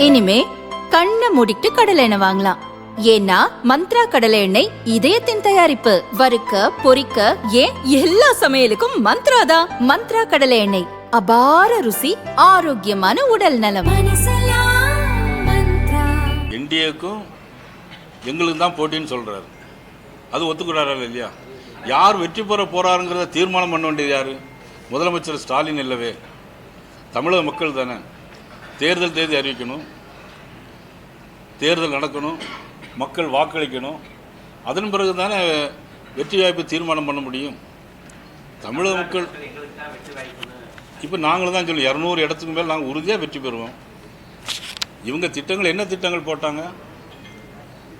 இனிமே கண்ணை மூடிட்டு கடலை எண்ணெய் வாங்கலாம். ஏன்னா மந்த்ரா கடலை எண்ணெய் இதயத்தின் தயாரிப்பு. வறுக்க பொரிக்க ஏன் எல்லா சமையலுக்கும் மந்த்ரா தான். மந்த்ரா கடலை எண்ணெய், அபார ருசி, ஆரோக்கியமான உடல் நலம். என்டிஏக்கும் எங்களுக்கு தான் போட்டின்னு சொல்றாரு. அது ஒத்துக்கிறாரா இல்லையா? யார் வெற்றி பெற போறாருங்கிறத தீர்மானம் பண்ண வேண்டியது யாரு? முதலமைச்சர் ஸ்டாலின் இல்லவே. தமிழக மக்கள் தானே. தேர்தல் தேதி அறிவிக்கணும், தேர்தல் நடக்கணும், மக்கள் வாக்களிக்கணும். அதன் பிறகு தானே வெற்றி வாய்ப்பு தீர்மானம் பண்ண முடியும். தமிழக மக்கள் இப்போ நாங்களும் தான் சொல்லி 200 இடத்துக்கு மேல் நாங்கள் உறுதியாக வெற்றி பெறுவோம். இவங்க திட்டங்கள் என்ன திட்டங்கள் போட்டாங்க?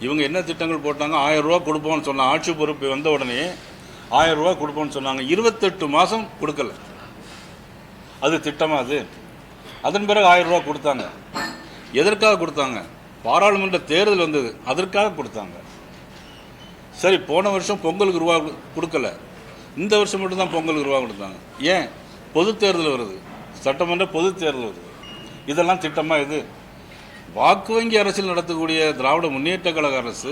1000 ரூபா கொடுப்போம்னு சொன்னாங்க. ஆட்சி பொறுப்பு வந்த உடனே 1000 ரூபா கொடுப்போம்னு சொன்னாங்க. 28 மாதம் கொடுக்கல. அது திட்டமா? அது அதன் பிறகு 1000 ரூபா கொடுத்தாங்க. எதற்காக கொடுத்தாங்க? பாராளுமன்ற தேர்தல் வந்தது, அதற்காக கொடுத்தாங்க. சரி, போன வருஷம் பொங்கலுக்கு ரூபா கொடுக்கல, இந்த வருஷம் மட்டும்தான் பொங்கலுக்கு ரூபா கொடுத்தாங்க. ஏன்? பொது தேர்தல் வருது, சட்டமன்ற பொது தேர்தல் வருது. இதெல்லாம் திட்டமா? இது வாக்கு வங்கி அரசியல் நடத்தக்கூடிய திராவிட முன்னேற்ற கழக அரசு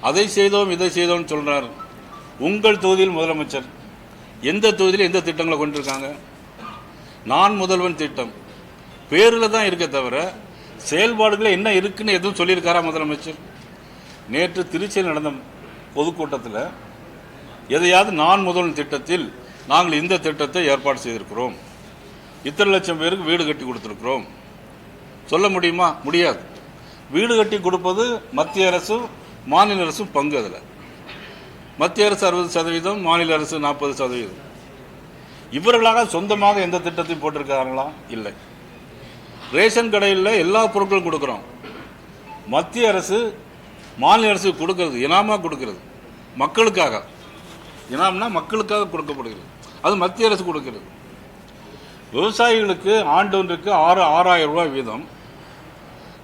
அதை செய்தோம் இதை செய்தோம்னு சொல்றாரு. உங்கள் தொகுதியில் முதலமைச்சர் எந்த தொகுதியில் எந்த திட்டங்களை கொண்டிருக்காங்க? நான் முதல்வன் திட்டம் பேரில் தான் இருக்க தவிர செயல்பாடுகள் என்ன இருக்குன்னு எதுவும் சொல்லியிருக்காரா முதலமைச்சர்? நேற்று திருச்சியில் நடந்த பொதுக்கூட்டத்தில் எதையாவது நான் முதல்வன் திட்டத்தில் நாங்கள் இந்த திட்டத்தை ஏற்பாடு செய்திருக்கிறோம், இத்தனை லட்சம் பேருக்கு வீடு கட்டி கொடுத்துருக்கிறோம் சொல்ல முடியுமா? முடியாது. வீடு கட்டி கொடுப்பது மத்திய அரசும் மாநில அரசும் பங்கு. அதில் மத்திய அரசு 60%, மாநில அரசு 40%. இவர்களாக சொந்தமாக எந்த திட்டத்தையும் போட்டிருக்காங்களா? இல்லை. ரேஷன் கடையில் எல்லா பொருட்களும் கொடுக்குறோம். மத்திய அரசு மாநில அரசு கொடுக்கறது, இனாமா கொடுக்கிறது, மக்களுக்காக. இனாம்னா மக்களுக்காக கொடுக்கப்படுகிறது, அது மத்திய அரசு கொடுக்கிறது. விவசாயிகளுக்கு ஆண்டு ஒன்றுக்கு 6000 ரூபாய் வீதம்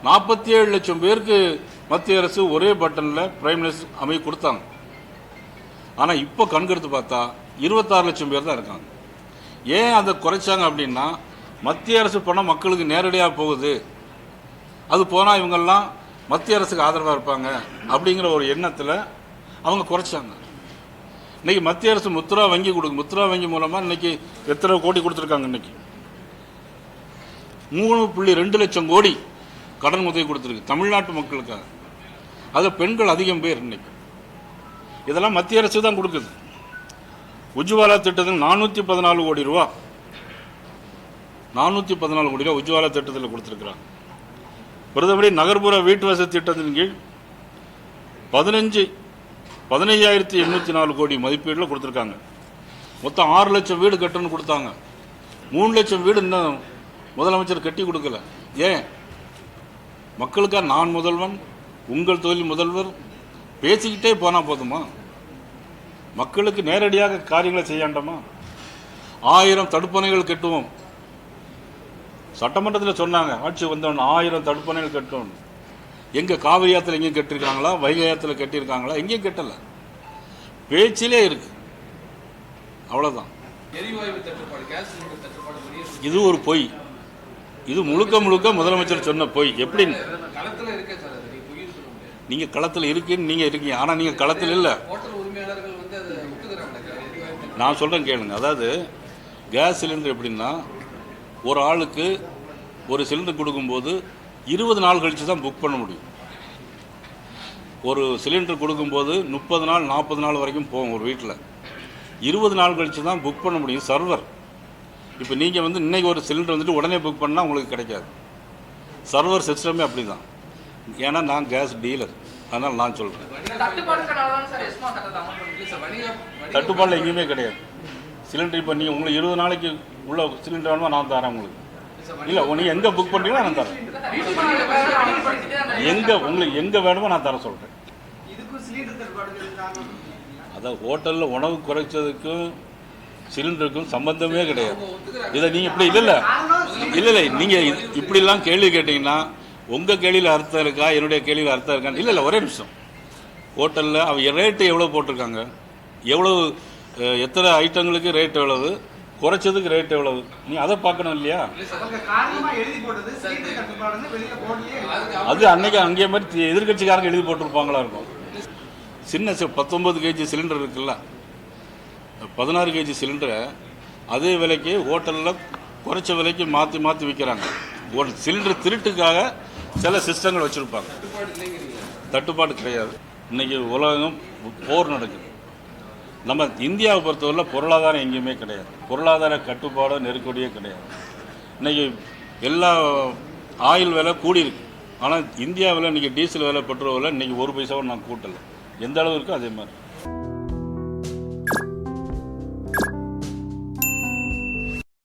47 லட்சம் பேருக்கு மத்திய அரசு ஒரே பட்டனில் பிரைம் மினிஸ்டர் அமைதி கொடுத்தாங்க. ஆனால் இப்போ கண்கெடுத்து பார்த்தா 26 லட்சம் பேர் தான் இருக்காங்க. ஏன் அதை குறைச்சாங்க அப்படின்னா, மத்திய அரசு பணம் மக்களுக்கு நேரடியாக போகுது, அது போனால் இவங்கெல்லாம் மத்திய அரசுக்கு ஆதரவாக இருப்பாங்க அப்படிங்கிற ஒரு எண்ணத்தில் அவங்க குறைச்சாங்க. இன்னைக்கு மத்திய அரசு முத்ரா வங்கி முத்ரா வங்கி மூலமாக இன்னைக்கு எத்தனை கோடி கொடுத்துருக்காங்க? இன்னைக்கு 3.2 லட்சம் கோடி கடன் உதவி கொடுத்துருக்கு தமிழ்நாட்டு மக்களுக்காக. அது பெண்கள் அதிகம் பேர். இன்னைக்கு இதெல்லாம் மத்திய அரசு தான் கொடுக்குது. உஜ்வாலா திட்டத்தில் 414 கோடி ரூபா, 414 கோடி ரூபா உஜ்வாலா திட்டத்தில் கொடுத்துருக்குறாங்க. பிரதமரி நகர்ப்புற வீட்டு வசதி திட்டத்தின் கீழ் 15,804 கோடி மதிப்பீட்டில் கொடுத்துருக்காங்க. மொத்தம் 6 லட்சம் வீடு கட்டணும்னு கொடுத்தாங்க. 3 லட்சம் வீடு இன்னும் முதலமைச்சர் கட்டி கொடுக்கல. ஏன்? மக்களுக்காக நான் முதல்வன், உங்கள் தொழில் முதல்வர் பேசிக்கிட்டே போனால் போதுமா? மக்களுக்கு நேரடியாக காரியங்களை செய்யாண்டமா? 1000 தடுப்பணைகள் கட்டுவோம். சட்டமன்றத்தில் சொன்னாங்க, ஆட்சி வந்தவன் 1000 தடுப்பணைகள் கட்டுவோம். எங்க காவிரி ஆத்துல எங்கேயும் கட்டிருக்காங்களா? வைகை ஆத்துல கட்டியிருக்காங்களா? எங்கேயும் கட்டல, பேச்சிலே இருக்கு. அவ்வளவுதான். இது ஒரு பொய். இது முழுக்க முழுக்க முதலமைச்சர் சொன்ன பொய். எப்படி? நீங்க களத்தில் இருக்குன்னு நீங்க இருக்கீங்க, ஆனா நீங்க களத்தில் இல்ல. நான் சொல்றேன் கேளுங்க. அதாவது கேஸ் சிலிண்டர் எப்படின்னா, ஒரு ஆளுக்கு ஒரு சிலிண்டர் கொடுக்கும்போது 20 நாள் கழிச்சு தான் புக் பண்ண முடியும். ஒரு சிலிண்டர் கொடுக்கும்போது 30 நாள் 40 நாள் வரைக்கும் போகும் ஒரு வீட்டில். 20 நாள் கழிச்சு தான் புக் பண்ண முடியும் சர்வர். இப்போ நீங்கள் இன்னைக்கு ஒரு சிலிண்டர் உடனே புக் பண்ணால் உங்களுக்கு கிடைக்காது. சர்வர் சிஸ்டமே அப்படி தான். ஏன்னா நான் கேஸ் டீலர், அதனால் நான் சொல்கிறேன். தட்டுப்பாடில் எங்கேயுமே கிடையாது. சிலிண்டர் இப்போ நீங்கள் உங்களுக்கு 20 நாளைக்கு உள்ள சிலிண்டர் வேணுமா நான் தரேன் உங்களுக்கு. இல்லை, நீங்கள் எங்கே புக் பண்ணுறீங்களோ நான் தரேன். உங்களுக்கு எங்கே வேணுமோ நான் தர சொல்கிறேன். அதான் ஹோட்டலில் உணவு குறைச்சதுக்கும் சிலிண்டருக்கும் சம்பந்தமே கிடையாது. இதை நீங்கள் இப்படி இல்லை நீங்கள் இப்படிலாம் கேள்வி கேட்டீங்கன்னா உங்கள் கேள்வியில் அர்த்தம் இருக்கா, என்னுடைய கேள்வியில் அர்த்தம் இருக்கான்னு? இல்லை ஒரே நிமிஷம். ஹோட்டலில் அவங்க ரேட்டு எவ்வளோ போட்டிருக்காங்க, எவ்வளோ எத்தனை ஐட்டங்களுக்கு ரேட் எவ்வளவு, குறைச்சதுக்கு ரேட் எவ்வளவு, நீ அதை பார்க்கணும் இல்லையா? அது அன்னைக்கு அங்கேயே மாதிரி எதிர்கட்சிக்காரங்க எழுதி போட்டிருப்பாங்களா இருக்கும். சின்ன 19 கேஜி சிலிண்டர் இருக்குல்ல, 16 கேஜி சிலிண்டரை அதே விலைக்கு ஹோட்டலில் குறைச்ச விலைக்கு மாற்றி விற்கிறாங்க. ஒரு சிலிண்டர் திருட்டுக்காக சில சிஸ்டங்கள் வச்சுருப்பாங்க. தட்டுப்பாடு கிடையாது. இன்றைக்கி உலகம் போர் நடக்குது. நம்ம இந்தியாவை பொறுத்தவரை பொருளாதாரம் எங்கேயுமே கிடையாது. பொருளாதார கட்டுப்பாடோ நெருக்கடியே கிடையாது. இன்றைக்கி எல்லா ஆயில் விலை கூடியிருக்கு. ஆனால் இந்தியாவில் இன்றைக்கி டீசல் விலை, பெட்ரோல் விலை இன்றைக்கி 1 பைசாவும் நான் கூட்டலை. எந்த அளவு இருக்கோ அதே மாதிரி.